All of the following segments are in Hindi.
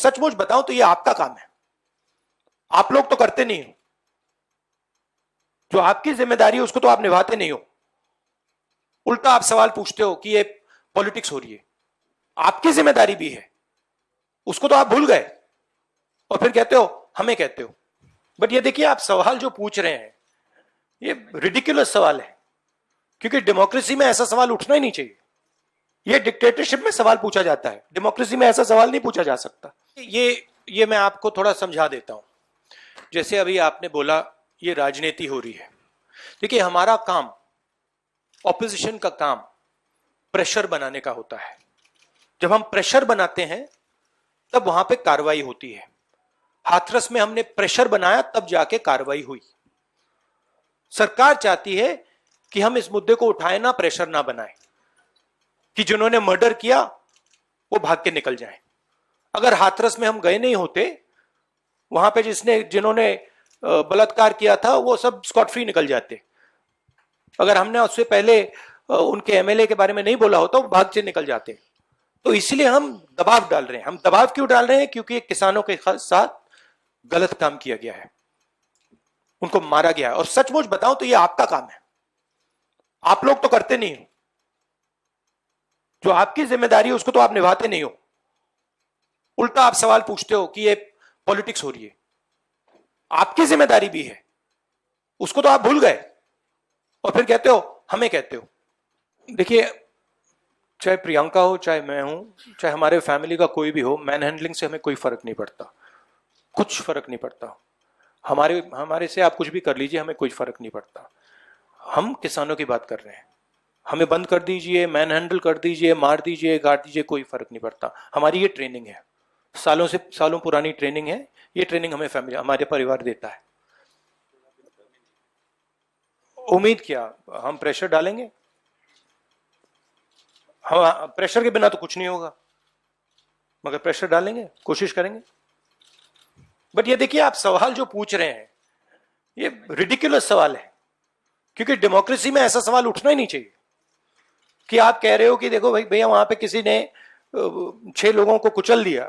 सचमुच बताऊं तो ये आपका काम है, आप लोग तो करते नहीं हो। जो आपकी जिम्मेदारी है उसको तो आप निभाते नहीं हो। उल्टा आप सवाल पूछते हो कि ये पॉलिटिक्स हो रही है, आपकी जिम्मेदारी भी है, उसको तो आप भूल गए और फिर कहते हो हमें कहते हो। बट ये देखिए, आप सवाल जो पूछ रहे हैं ये रिडिकुलस सवाल है, क्योंकि डेमोक्रेसी में ऐसा सवाल उठना ही नहीं चाहिए। ये डिक्टेटरशिप में सवाल पूछा जाता है, डेमोक्रेसी में ऐसा सवाल नहीं पूछा जा सकता। ये मैं आपको थोड़ा समझा देता हूं। जैसे अभी आपने बोला ये राजनीति हो रही है। देखिए, हमारा काम, ऑपोजिशन का काम प्रेशर बनाने का होता है। जब हम प्रेशर बनाते हैं तब वहां पे कार्रवाई होती है। हाथरस में हमने प्रेशर बनाया, तब जाके कार्रवाई हुई। सरकार चाहती है कि हम इस मुद्दे को उठाए ना, प्रेशर ना बनाए कि जिन्होंने मर्डर किया वो भाग के निकल जाएं। अगर हाथरस में हम गए नहीं होते, वहां पे जिन्होंने बलात्कार किया था वो सब स्कॉट फ्री निकल जाते। अगर हमने उससे पहले उनके एमएलए के बारे में नहीं बोला होता, वो भाग से निकल जाते। तो इसलिए हम दबाव डाल रहे हैं। हम दबाव क्यों डाल रहे हैं? क्योंकि किसानों के साथ गलत काम किया गया है, उनको मारा गया है। और सचमुच बताऊं तो ये आपका काम है, आप लोग तो करते नहीं हो। जो आपकी जिम्मेदारी है उसको तो आप निभाते नहीं हो। उल्टा आप सवाल पूछते हो कि ये पॉलिटिक्स हो रही है, आपकी जिम्मेदारी भी है, उसको तो आप भूल गए और फिर कहते हो हमें कहते हो। देखिए, चाहे प्रियंका हो, चाहे मैं हूं, चाहे हमारे फैमिली का कोई भी हो, मैन हैंडलिंग से हमें कोई फर्क नहीं पड़ता, कुछ फर्क नहीं पड़ता। हमारे से आप कुछ भी कर लीजिए, हमें कोई फर्क नहीं पड़ता। हम किसानों की बात कर रहे हैं। हमें बंद कर दीजिए, मैन हैंडल कर दीजिए, मार दीजिए, गाड़ दीजिए, कोई फर्क नहीं पड़ता। हमारी ये ट्रेनिंग है, सालों पुरानी ट्रेनिंग है। ये ट्रेनिंग हमें फैमिली, हमारे परिवार देता है। उम्मीद क्या हम प्रेशर डालेंगे? हम प्रेशर के बिना तो कुछ नहीं होगा, मगर प्रेशर डालेंगे, कोशिश करेंगे। बट ये देखिए, आप सवाल जो पूछ रहे हैं ये रिडिकुलस सवाल है, क्योंकि डेमोक्रेसी में ऐसा सवाल उठना ही नहीं चाहिए कि आप कह रहे हो कि देखो भाई भैया, वहां पे किसी ने 6 लोगों को कुचल दिया,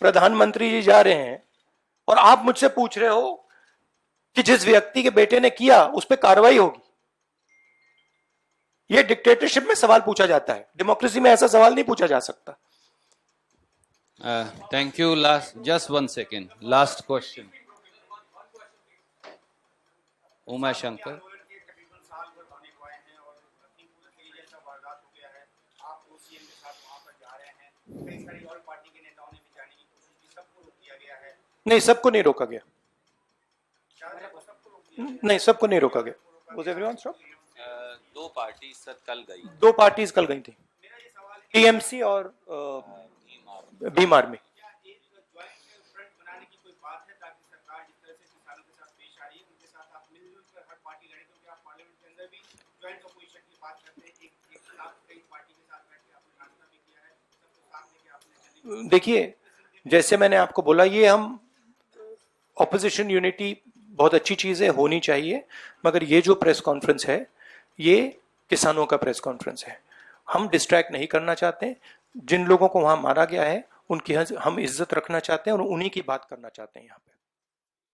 प्रधानमंत्री जी जा रहे हैं और आप मुझसे पूछ रहे हो कि जिस व्यक्ति के बेटे ने किया उस पर कार्रवाई होगी। यह डिक्टेटरशिप में सवाल पूछा जाता है, डेमोक्रेसी में ऐसा सवाल नहीं पूछा जा सकता। Thank you. Just 1 second. Last question. Uma Shankar. नहीं, सबको नहीं रोका गया। नहीं, सबको नहीं रोका गया। Was everyone stopped? 2 party sir कल गई। 2 पार्टीज कल गई थी, टीएमसी और भीम आर्मी। देखिए, जैसे मैंने आपको बोला, ये हम ऑपोजिशन यूनिटी बहुत अच्छी चीज है, होनी चाहिए, मगर ये जो प्रेस कॉन्फ्रेंस है ये किसानों का प्रेस कॉन्फ्रेंस है। हम डिस्ट्रैक्ट नहीं करना चाहते। जिन लोगों को वहां मारा गया है उनकी हम इज्जत रखना चाहते हैं और उन्हीं की बात करना चाहते हैं यहाँ पे।